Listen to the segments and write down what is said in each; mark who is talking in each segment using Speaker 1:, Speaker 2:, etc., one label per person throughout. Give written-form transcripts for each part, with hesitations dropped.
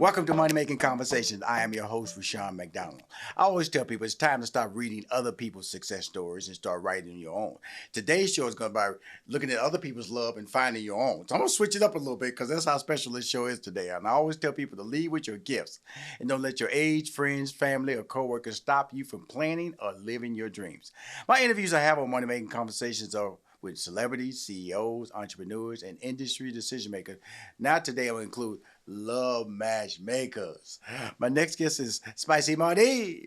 Speaker 1: Welcome to Money Making Conversations. I am your host, Rashawn McDonald. I always tell people it's time to stop reading other people's success stories and start writing your own. Today's show is going to be looking at other people's love and finding your own. So I'm going to switch it up a little bit because that's how special this show is today. And I always tell people to lead with your gifts and don't let your age, friends, family, or coworkers stop you from planning or living your dreams. My interviews I have on Money Making Conversations are with celebrities, CEOs, entrepreneurs, and industry decision makers. Now today I will include love matchmakers. My next guest is Spicy Marty.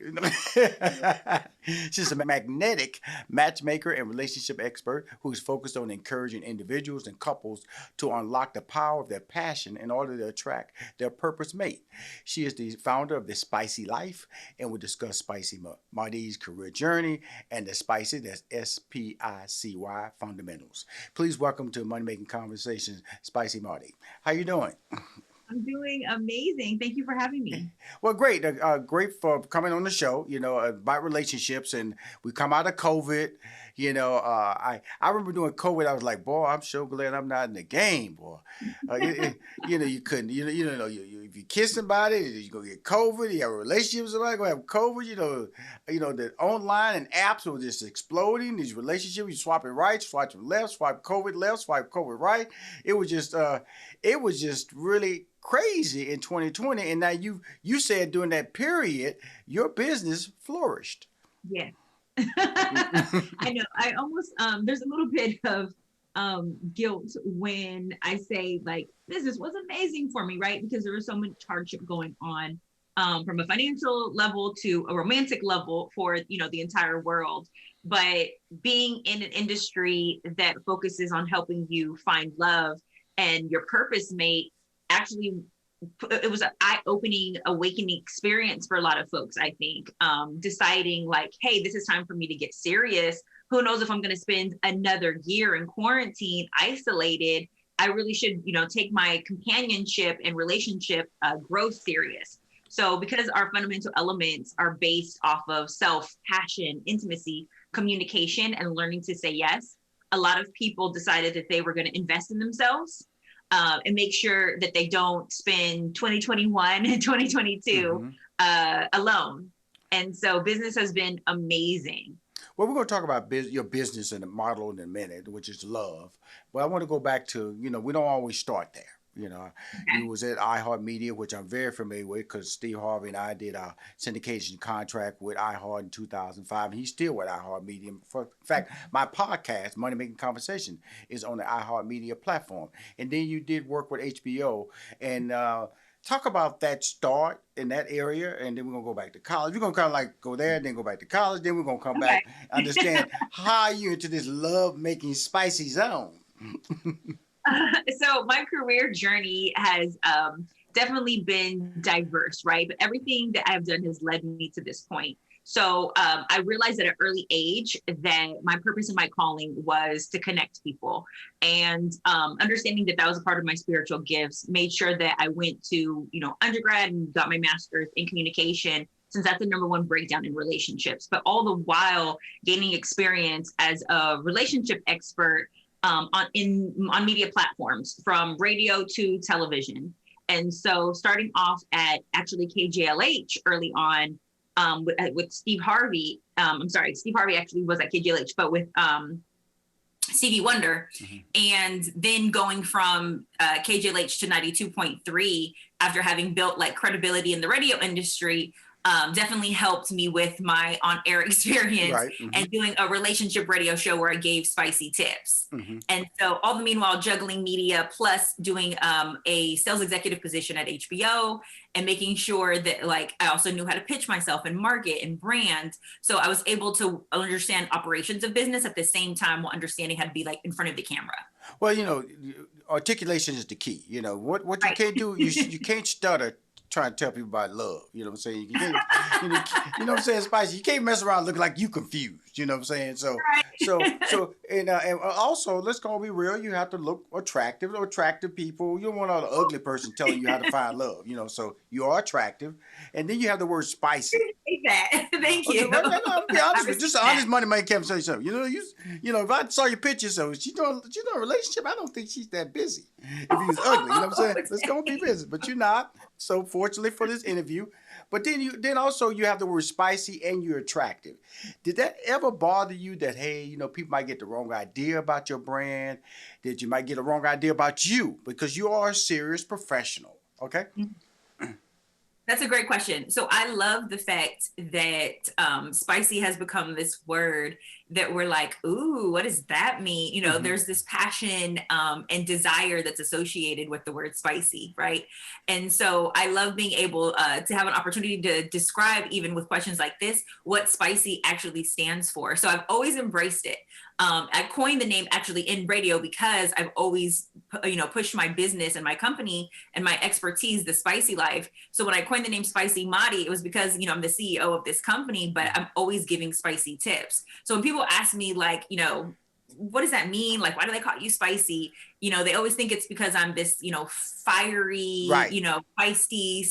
Speaker 1: She's a magnetic matchmaker and relationship expert who's focused on encouraging individuals and couples to unlock the power of their passion in order to attract their purpose mate. She is the founder of The Spicy Life, and we'll discuss Spicy Marty's career journey and the Spicy, that's SPICY fundamentals. Please welcome to Money Making Conversations, Spicy Marty. How you doing?
Speaker 2: I'm doing amazing. Thank you for having me.
Speaker 1: Well, great. Great for coming on the show, about relationships. And we come out of COVID. I remember doing COVID. I was like, boy, I'm so glad I'm not in the game, boy. You couldn't, if you kiss somebody, you're going to get COVID. You have a relationship with somebody, going to have COVID. The online and apps were just exploding. These relationships, you swapping right, swiping left, swipe COVID left, swipe COVID right. It was just really crazy in 2020, and now you said during that period your business flourished.
Speaker 2: Yeah. I know. I almost there's a little bit of guilt when I say like business was amazing for me, right? Because there was so much hardship going on from a financial level to a romantic level for the entire world. But being in an industry that focuses on helping you find love and your purpose mate, actually it was an eye-opening, awakening experience for a lot of folks, I think, deciding like, hey, this is time for me to get serious. Who knows if I'm going to spend another year in quarantine, isolated. I really should, take my companionship and relationship growth serious. So because our fundamental elements are based off of self, passion, intimacy, communication, and learning to say yes, a lot of people decided that they were going to invest in themselves and make sure that they don't spend 2021 and 2022 alone. And so business has been amazing.
Speaker 1: Well, we're going to talk about your business and the model in a minute, which is love. But I want to go back to, we don't always start there. You was at iHeartMedia, which I'm very familiar with because Steve Harvey and I did our syndication contract with iHeart in 2005. And he's still with iHeartMedia. In fact, my podcast, Money Making Conversation, is on the iHeartMedia platform. And then you did work with HBO. And talk about that start in that area, and then we're going to go back to college. We're going to kind of like go there, then go back to college. Then we're going to come back, understand how you into this love-making spicy zone.
Speaker 2: So my career journey has definitely been diverse, right? But everything that I've done has led me to this point. So I realized at an early age that my purpose and my calling was to connect people, and understanding that that was a part of my spiritual gifts, made sure that I went to, undergrad and got my master's in communication, since that's the number one breakdown in relationships, but all the while gaining experience as a relationship expert on media platforms from radio to television. And so starting off at actually KJLH early on with Steve Harvey. Steve Harvey actually was at KJLH, but with Stevie Wonder. And then going from KJLH to 92.3 after having built like credibility in the radio industry, definitely helped me with my on-air experience and doing a relationship radio show where I gave spicy tips. And so all the meanwhile juggling media plus doing a sales executive position at HBO and making sure that like I also knew how to pitch myself and market and brand. So I was able to understand operations of business at the same time while understanding how to be like in front of the camera.
Speaker 1: Well, articulation is the key. What you can't do, you can't stutter trying to tell people about love. You know what I'm saying? You can't, you know what I'm saying, Spicy? You can't mess around looking like you confused. You know what I'm saying? And also, let's go be real. You have to look attractive. Attractive people. You don't want an ugly person telling you how to find love. So you are attractive. And then you have the word spicy.
Speaker 2: that. Thank
Speaker 1: Okay,
Speaker 2: you.
Speaker 1: well, no, I'm be honest
Speaker 2: I
Speaker 1: with you. Just
Speaker 2: respect
Speaker 1: an honest
Speaker 2: that.
Speaker 1: money man can't say something. If I saw your picture, so she doing a relationship, I don't think she's that busy. If he was ugly, you know what I'm saying? Let's go and be busy. But you're not. So fortunately for this interview. But then also you have the word spicy and you're attractive. Did that ever bother you that hey, people might get the wrong idea about your brand, that you might get a wrong idea about you because you are a serious professional. Okay?
Speaker 2: That's a great question. So I love the fact that spicy has become this word that we're like, ooh, what does that mean? There's this passion and desire that's associated with the word spicy, right? And so I love being able to have an opportunity to describe, even with questions like this, what spicy actually stands for. So I've always embraced it. I coined the name actually in radio because I've always, pushed my business and my company and my expertise, the spicy life. So when I coined the name Spicy Madi, it was because, I'm the CEO of this company, but I'm always giving spicy tips. So when people ask me like, what does that mean? Like, why do they call you spicy? They always think it's because I'm this, fiery,
Speaker 1: Right.
Speaker 2: feisty,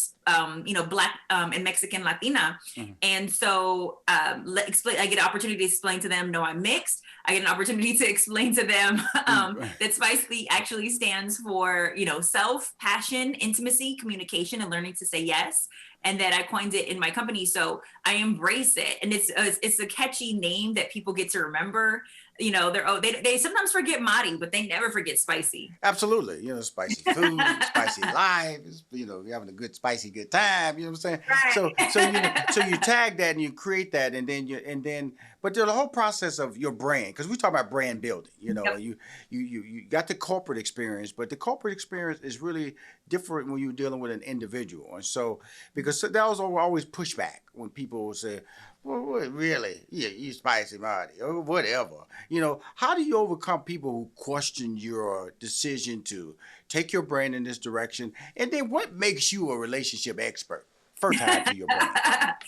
Speaker 2: Black and Mexican Latina.
Speaker 1: Mm-hmm.
Speaker 2: And so I get an opportunity to explain to them, no, I'm mixed. I get an opportunity to explain to them that spicy actually stands for, self, passion, intimacy, communication, and learning to say yes. And that I coined it in my company. So I embrace it. And it's a catchy name that people get to remember. They sometimes forget Madi, but they never forget spicy.
Speaker 1: Absolutely. Spicy food, spicy life, you're having a good time, you know what I'm saying?
Speaker 2: Right.
Speaker 1: So you tag that and you create that but the whole process of your brand, because we talk about brand building,
Speaker 2: Yep.
Speaker 1: you got the corporate experience, but the corporate experience is really different when you're dealing with an individual. And so, because that was always pushback when people would say, well, what, really? Yeah, you spicy Marty or whatever. How do you overcome people who question your decision to take your brand in this direction? And then what makes you a relationship expert? Fertile for your brand.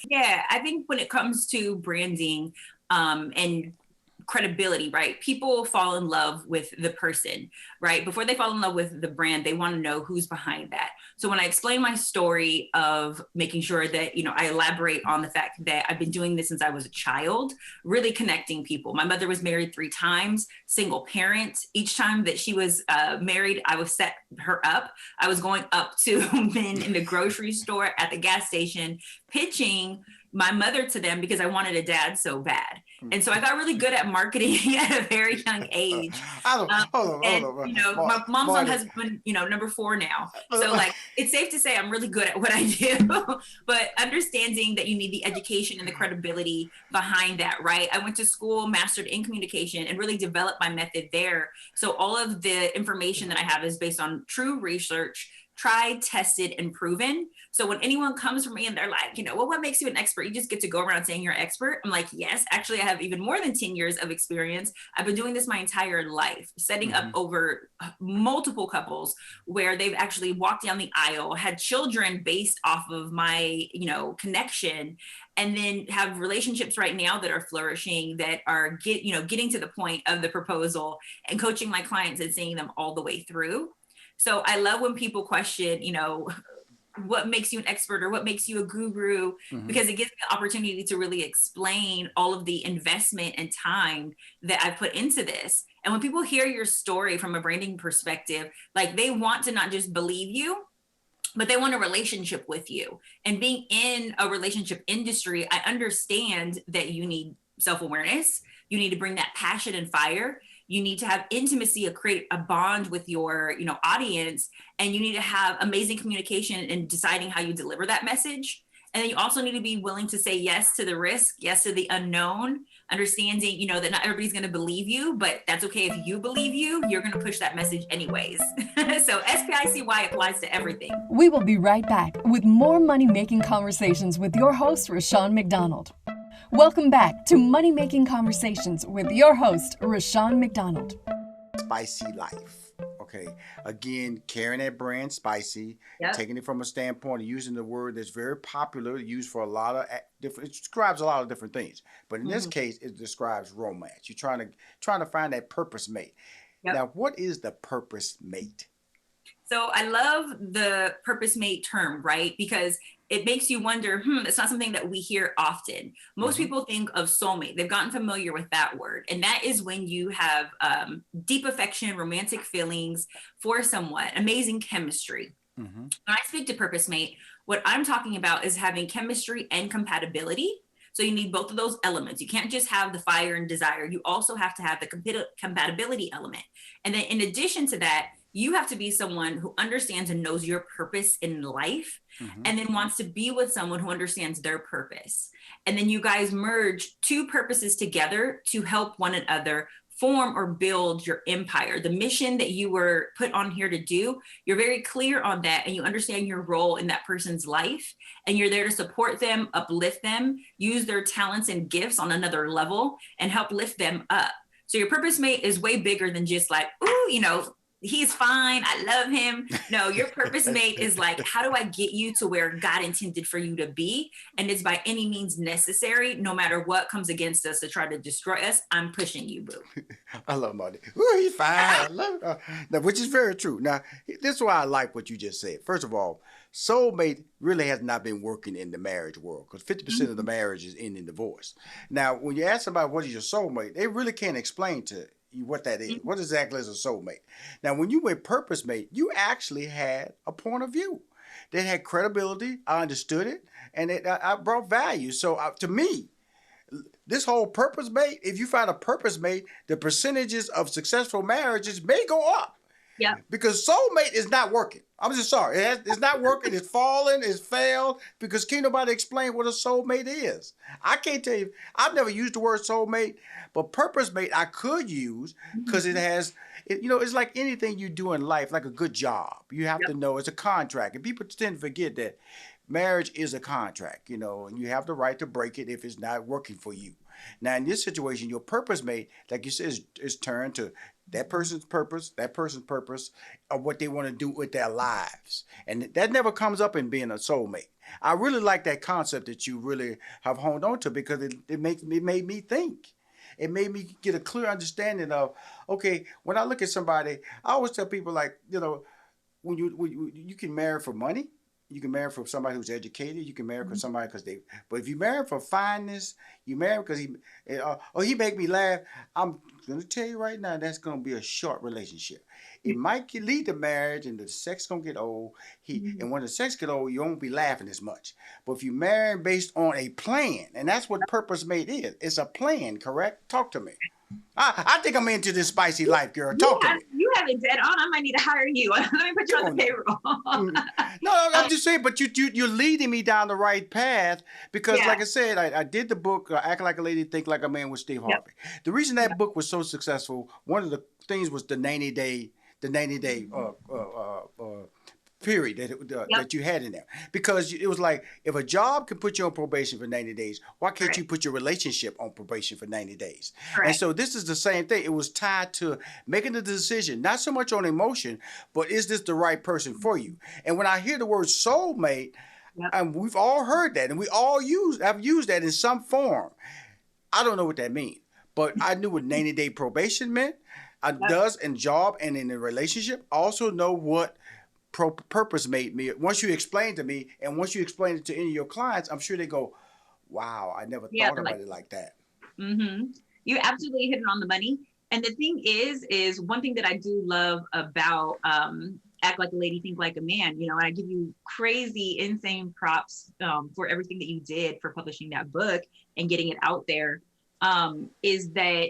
Speaker 2: Yeah, I think when it comes to branding and credibility, right? People fall in love with the person, right? Before they fall in love with the brand, they want to know who's behind that. So when I explain my story of making sure that, I elaborate on the fact that I've been doing this since I was a child, really connecting people. My mother was married 3 times, single parent. Each time that she was married, I would set her up. I was going up to men in the grocery store, at the gas station, pitching my mother to them because I wanted a dad so bad. And so I got really good at marketing at a very young age.
Speaker 1: Hold on.
Speaker 2: My mom's on husband, number 4 now. So like, it's safe to say I'm really good at what I do, but understanding that you need the education and the credibility behind that, right? I went to school, mastered in communication, and really developed my method there. So all of the information that I have is based on true research, tried, tested, and proven. So when anyone comes from me and they're like, well, what makes you an expert? You just get to go around saying you're an expert. I'm like, yes, actually, I have even more than 10 years of experience. I've been doing this my entire life, setting up over multiple couples where they've actually walked down the aisle, had children based off of my, connection, and then have relationships right now that are flourishing, that are getting to the point of the proposal, and coaching my clients and seeing them all the way through. So I love when people question, what makes you an expert or what makes you a guru, because it gives me the opportunity to really explain all of the investment and time that I've put into this. And when people hear your story from a branding perspective, like, they want to not just believe you, but they want a relationship with you. And being in a relationship industry, I understand that you need self-awareness. You need to bring that passion and fire. You need to have intimacy, create a bond with your, audience, and you need to have amazing communication in deciding how you deliver that message. And then you also need to be willing to say yes to the risk, yes to the unknown, understanding, that not everybody's going to believe you, but that's okay. If you believe you're going to push that message anyways. So SPICY applies to everything.
Speaker 3: We will be right back with more money-making conversations with your host, Rashawn McDonald. Welcome back to Money Making Conversations with your host, Rashawn McDonald.
Speaker 1: Spicy life. Okay. Again, carrying that brand spicy, taking it from a standpoint of using the word that's very popular, used for a lot of different, it describes a lot of different things. But in this case, it describes romance. You're trying to find that purpose mate. Now, what is the purpose mate?
Speaker 2: So I love the purpose mate term, right? Because it makes you wonder, it's not something that we hear often. Most people think of soulmate. They've gotten familiar with that word. And that is when you have deep affection, romantic feelings for someone, amazing chemistry. When I speak to purpose mate, what I'm talking about is having chemistry and compatibility. So you need both of those elements. You can't just have the fire and desire. You also have to have the compatibility element. And then in addition to that, you have to be someone who understands and knows your purpose in life, and then wants to be with someone who understands their purpose. And then you guys merge two purposes together to help one another form or build your empire. The mission that you were put on here to do, you're very clear on that, and you understand your role in that person's life, and you're there to support them, uplift them, use their talents and gifts on another level, and help lift them up. So your purpose mate is way bigger than just like, ooh, he's fine, I love him. No, your purpose mate is like, how do I get you to where God intended for you to be? And it's by any means necessary, no matter what comes against us to try to destroy us, I'm pushing you, boo.
Speaker 1: I love Marty. Ooh, he's fine. I love it. Now, which is very true. Now, this is why I like what you just said. First of all, soulmate really has not been working in the marriage world, because 50% of the marriage is ending divorce. Now, when you ask somebody what is your soulmate, they really can't explain to you what that is. What exactly is a soulmate? Now, when you went purpose mate, you actually had a point of view that had credibility. I understood it, and I brought value. So to me, this whole purpose mate, if you find a purpose mate, the percentages of successful marriages may go up.
Speaker 2: Yeah.
Speaker 1: Because soulmate is not working. I'm just sorry. It's not working. It's falling. It's failed. Because can't nobody explain what a soulmate is. I can't tell you. I've never used the word soulmate, but purpose mate I could use, because it has, it's like anything you do in life, like a good job. You have to know it's a contract. And people tend to forget that marriage is a contract, and you have the right to break it if it's not working for you. Now, in this situation, your purpose mate, like you said, is turned to that person's purpose, of what they want to do with their lives. And that never comes up in being a soulmate. I really like that concept that you really have honed on to, because it made me think. It made me get a clear understanding of, okay, when I look at somebody, I always tell people, like, when you can marry for money. You can marry for somebody who's educated. You can marry for somebody but if you marry for fineness, you marry because he make me laugh. I'm going to tell you right now, that's going to be a short relationship. It might lead to marriage, and the sex going to get old. And when the sex get old, you won't be laughing as much. But if you marry based on a plan, and that's what purpose mate is. It's a plan, correct? Talk to me. I think I'm into this spicy life, girl. Talk to me.
Speaker 2: You have it dead on. I might need to hire you. Let me put you on the payroll.
Speaker 1: No, I'm just saying, but you're leading me down the right path, because, like I said, I did the book, Act Like a Lady, Think Like a Man with Steve Harvey. The reason that book was so successful, one of the things was the 90-day period that you had in there, because it was like, if a job can put you on probation for 90 days, why can't you put your relationship on probation for 90 days? And so this is the same thing. It was tied to making the decision, not so much on emotion, but is this the right person for you? And when I hear the word soulmate, and we've all heard that, and I've used that in some form. I don't know what that means, but I knew what 90-day probation meant. I does in job and in a relationship. Also know what purpose made me. Once you explain to me, and once you explain it to any of your clients, I'm sure they go, wow, I never thought about it like that.
Speaker 2: You absolutely hit it on the money. And the thing is one thing that I do love about Act Like a Lady, Think Like a Man, and I give you crazy, insane props for everything that you did for publishing that book and getting it out there, is that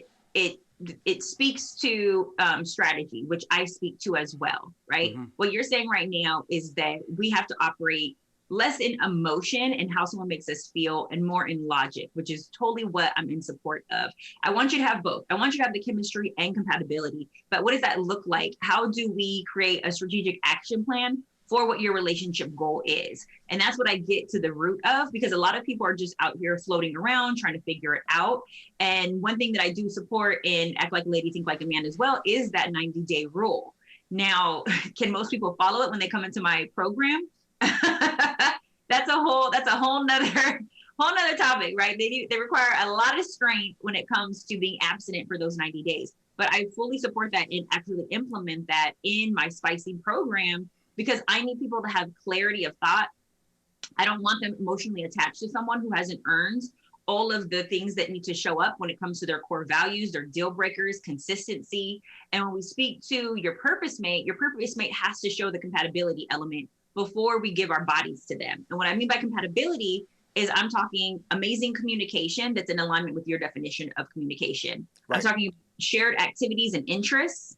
Speaker 2: it speaks to strategy, which I speak to as well, right? What you're saying right now is that we have to operate less in emotion and how someone makes us feel, and more in logic, which is totally what I'm in support of. I want you to have both. I want you to have the chemistry and compatibility, but what does that look like? How do we create a strategic action plan for what your relationship goal is? And that's what I get to the root of, because a lot of people are just out here floating around trying to figure it out. And one thing that I do support in Act Like a Lady, Think Like a Man as well is that 90-day rule. Now, can most people follow it when they come into my program? That's a whole nother topic, right? They require a lot of strength when it comes to being abstinent for those 90 days. but I fully support that and actually implement that in my spicy program because I need people to have clarity of thought. I don't want them emotionally attached to someone who hasn't earned all of the things that need to show up when it comes to their core values, their deal breakers, consistency. And when we speak to your purpose mate has to show the compatibility element before we give our bodies to them. And what I mean by compatibility is I'm talking amazing communication that's in alignment with your definition of communication. Right. I'm talking shared activities and interests.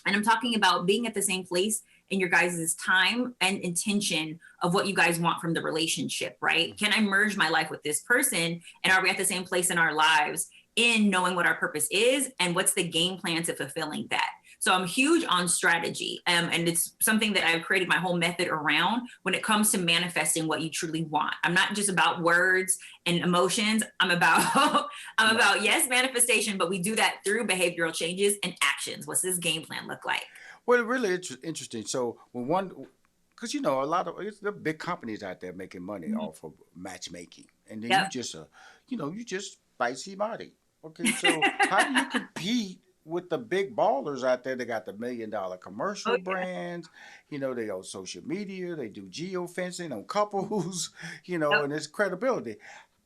Speaker 2: And I'm talking about being at the same place in your guys' time and intention of what you guys want from the relationship, right? Can I merge my life with this person? And are we at the same place in our lives in knowing what our purpose is and what's the game plan to fulfilling that? So I'm huge on strategy. And it's something that I've created my whole method around when it comes to manifesting what you truly want. I'm not just about words and emotions. I'm about, about, yes, manifestation, but we do that through behavioral changes and actions. What's this game plan look like?
Speaker 1: Well, really interesting. So because a lot of there are big companies out there making money off of matchmaking, and then you just spicy body. Okay, so how do you compete with the big ballers out there? They got the $1 million commercial brands. They on social media. They do geofencing on couples. And it's credibility.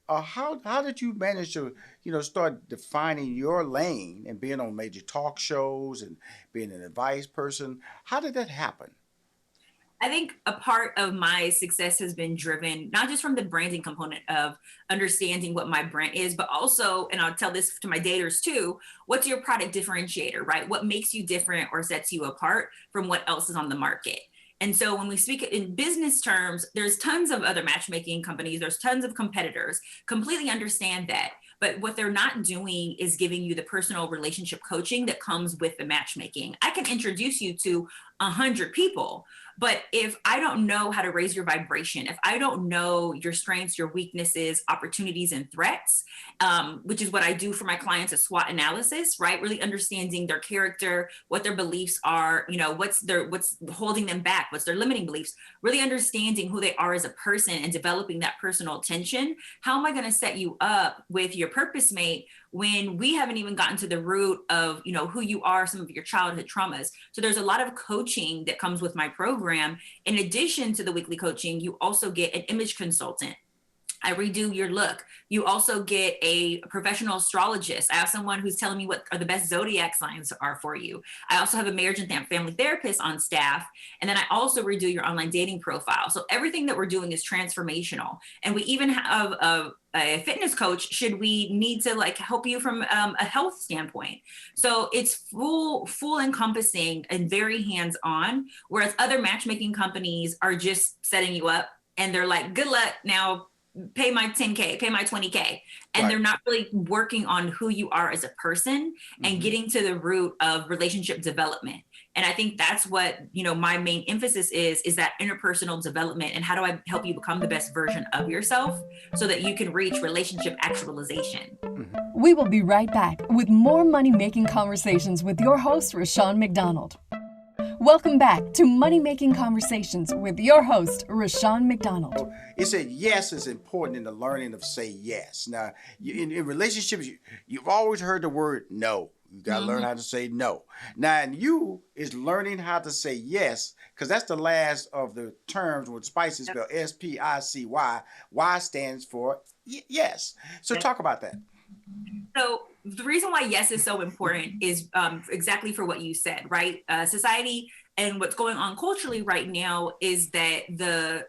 Speaker 1: How did you manage to start defining your lane and being on major talk shows and being an advice person? How did that happen?
Speaker 2: I think a part of my success has been driven not just from the branding component of understanding what my brand is, but also, and I'll tell this to my daters too, what's your product differentiator, right? What makes you different or sets you apart from what else is on the market? And so when we speak in business terms, there's tons of other matchmaking companies, there's tons of competitors, completely understand that. But what they're not doing is giving you the personal relationship coaching that comes with the matchmaking. I can introduce you to 100 people, but if I don't know how to raise your vibration, if I don't know your strengths, your weaknesses, opportunities, and threats, which is what I do for my clients, a SWOT analysis, right? Really understanding their character, what their beliefs are, what's holding them back, what's their limiting beliefs, really understanding who they are as a person and developing that personal attention. How am I going to set you up with your purpose mate when we haven't even gotten to the root of, who you are, some of your childhood traumas? So there's a lot of coaching that comes with my program. In addition to the weekly coaching, you also get an image consultant. I redo your look. You also get a professional astrologist. I have someone who's telling me what are the best zodiac signs are for you. I also have a marriage and family therapist on staff. And then I also redo your online dating profile. So everything that we're doing is transformational. And we even have a fitness coach should we need to help you from a health standpoint. So it's full encompassing and very hands-on, whereas other matchmaking companies are just setting you up and they're like, good luck, now pay my 10K, pay my 20K. And they're not really working on who you are as a person and getting to the root of relationship development. And I think that's what, my main emphasis is that interpersonal development and how do I help you become the best version of yourself so that you can reach relationship actualization.
Speaker 3: We will be right back with more money-making conversations with your host, Rashawn McDonald. Welcome back to Money Making Conversations with your host, Rashawn McDonald.
Speaker 1: It said yes is important in the learning of say yes. Now, in relationships, you've always heard the word no. You got to learn how to say no. Now, and you is learning how to say yes, because that's the last of the terms with Spice is spelled S-P-I-C-Y. Y stands for yes. So talk about that.
Speaker 2: So the reason why yes is so important is exactly for what you said, right? Society and what's going on culturally right now is that the,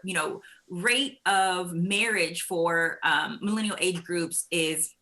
Speaker 2: rate of marriage for millennial age groups is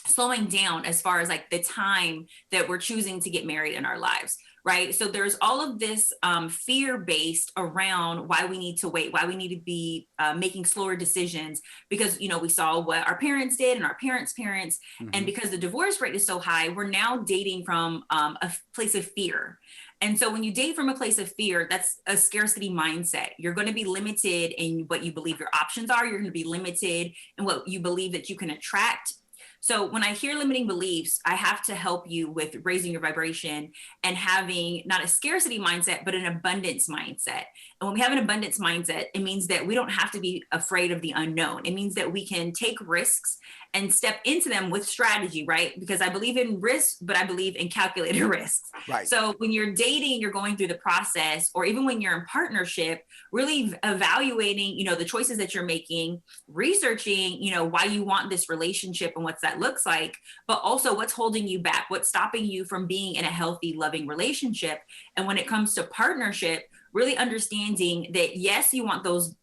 Speaker 2: slowing down as far as the time that we're choosing to get married in our lives, right? So there's all of this fear based around why we need to wait, why we need to be making slower decisions because, we saw what our parents did and our parents' parents. And because the divorce rate is so high, we're now dating from a place of fear. And so when you date from a place of fear, that's a scarcity mindset. You're going to be limited in what you believe your options are. You're going to be limited in what you believe that you can attract. So when I hear limiting beliefs, I have to help you with raising your vibration and having not a scarcity mindset, but an abundance mindset. And when we have an abundance mindset, it means that we don't have to be afraid of the unknown. It means that we can take risks and step into them with strategy, right? Because I believe in risks, but I believe in calculated risks.
Speaker 1: Right.
Speaker 2: So when you're dating, you're going through the process, or even when you're in partnership, really evaluating, the choices that you're making, researching, why you want this relationship and what that looks like, but also what's holding you back, what's stopping you from being in a healthy, loving relationship. And when it comes to partnership, really understanding that, yes, you want those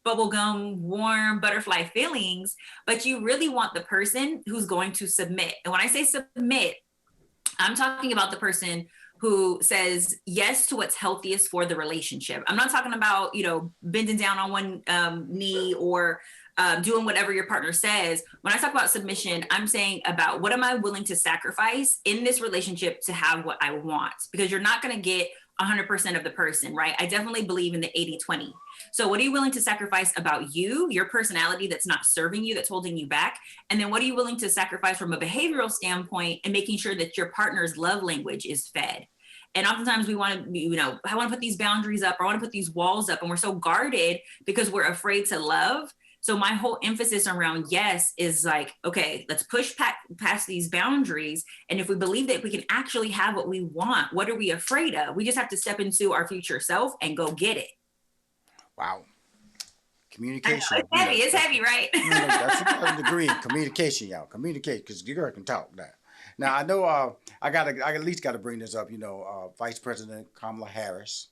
Speaker 2: bubblegum, warm butterfly feelings, but you really want the person who's going to submit. And when I say submit, I'm talking about the person who says yes to what's healthiest for the relationship. I'm not talking about, bending down on one knee or doing whatever your partner says. When I talk about submission, I'm saying about what am I willing to sacrifice in this relationship to have what I want? Because you're not going to get 100% of the person, right? I definitely believe in the 80-20. So what are you willing to sacrifice about you, your personality that's not serving you, that's holding you back? And then what are you willing to sacrifice from a behavioral standpoint and making sure that your partner's love language is fed? And oftentimes we want to, I want to put these boundaries up, or I want to put these walls up, and we're so guarded because we're afraid to love. So my whole emphasis around yes is like, okay, let's push past these boundaries. And if we believe that we can actually have what we want, what are we afraid of? We just have to step into our future self and go get it.
Speaker 1: Wow. Communication.
Speaker 2: It's heavy. It's heavy, right?
Speaker 1: That's a degree in communication, y'all. Communicate, because your girl can talk now. Now, I know I at least got to bring this up. Vice President Kamala Harris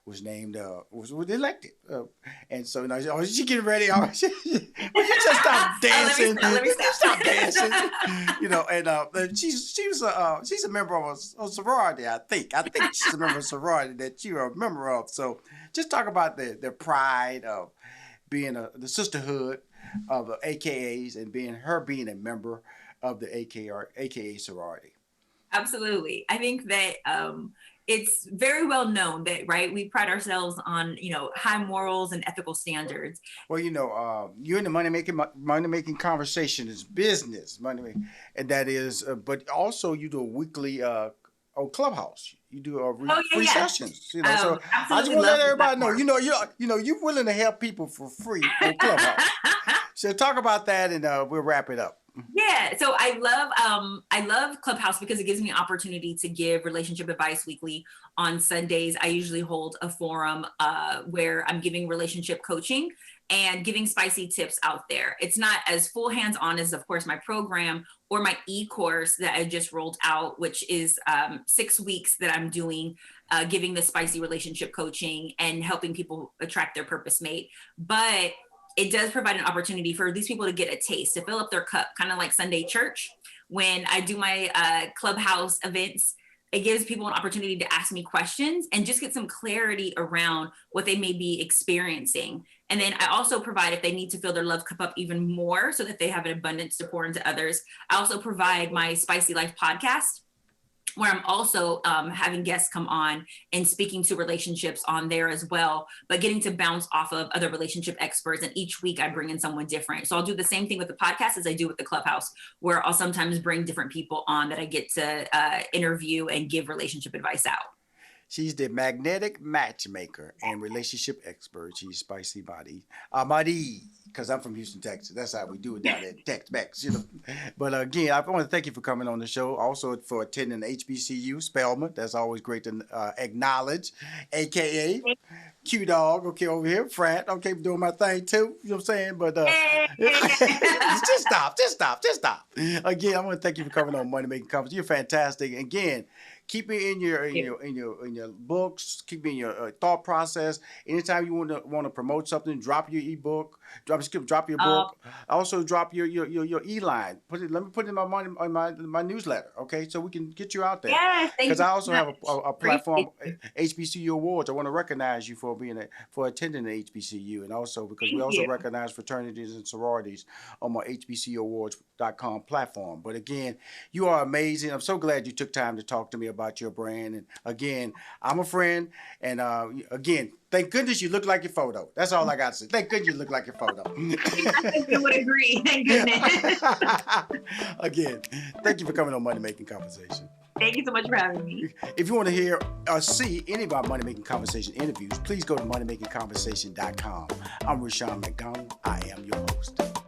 Speaker 1: was named, was elected. And so now she getting ready. Will you just stop dancing?
Speaker 2: Let me stop.
Speaker 1: Stop dancing. And she's a member of a sorority, I think. She's a member of a sorority that you're a member of. So just talk about the pride of being the sisterhood of the AKAs and being a member of the AKA sorority.
Speaker 2: Absolutely. I think that it's very well known that, right, we pride ourselves on, high morals and ethical standards.
Speaker 1: Well, you're in the money making conversation is business, and that is, but also you do a weekly on Clubhouse. You do free sessions. So I just want to let everybody know, you're willing to help people for free on Clubhouse. So talk about that, and we'll wrap it up.
Speaker 2: Yeah. So I love Clubhouse because it gives me an opportunity to give relationship advice weekly on Sundays. I usually hold a forum where I'm giving relationship coaching and giving spicy tips out there. It's not as full hands-on as, of course, my program or my e-course that I just rolled out, which is 6 weeks that I'm doing, giving the spicy relationship coaching and helping people attract their purpose mate. But it does provide an opportunity for these people to get a taste, to fill up their cup, kind of like Sunday church. When I do my Clubhouse events, it gives people an opportunity to ask me questions and just get some clarity around what they may be experiencing. And then I also provide, if they need to fill their love cup up even more so that they have an abundance to pour into others, I also provide my Spicy Life podcast, where I'm also having guests come on and speaking to relationships on there as well, but getting to bounce off of other relationship experts. And each week I bring in someone different. So I'll do the same thing with the podcast as I do with the Clubhouse, where I'll sometimes bring different people on that I get to interview and give relationship advice out.
Speaker 1: She's the magnetic matchmaker and relationship expert. She's Spicy Madi, because I'm from Houston, Texas. That's how we do it down there, Tex-Mex, But again, I want to thank you for coming on the show. Also for attending the HBCU Spelman. That's always great to acknowledge. AKA Q-Dog, okay, over here. Frat, okay, doing my thing too. You know what I'm saying? But just stop. Again, I want to thank you for coming on Money Making Conference. You're fantastic. Again, keep it in your books. Keep it in your thought process. Anytime you want to promote something, drop your ebook. Drop your book. Also drop your e-line. Let me put it in my newsletter. Okay, so we can get you out there.
Speaker 2: Yes,
Speaker 1: because I also have a platform, HBCU Awards. I want to recognize you for attending the HBCU, and also because we also recognize fraternities and sororities on my HBCUawards.com platform. But again, you are amazing. I'm so glad you took time to talk to me about your brand. And again, I'm a friend. And again, thank goodness you look like your photo. That's all I got to say. Thank goodness you look like your photo.
Speaker 2: I think you would agree. Thank goodness.
Speaker 1: Again, thank you for coming on Money Making Conversation.
Speaker 2: Thank you so much for having me.
Speaker 1: If you want to hear or see any of our Money Making Conversation interviews, please go to moneymakingconversation.com. I'm Rushion McDonald. I am your host.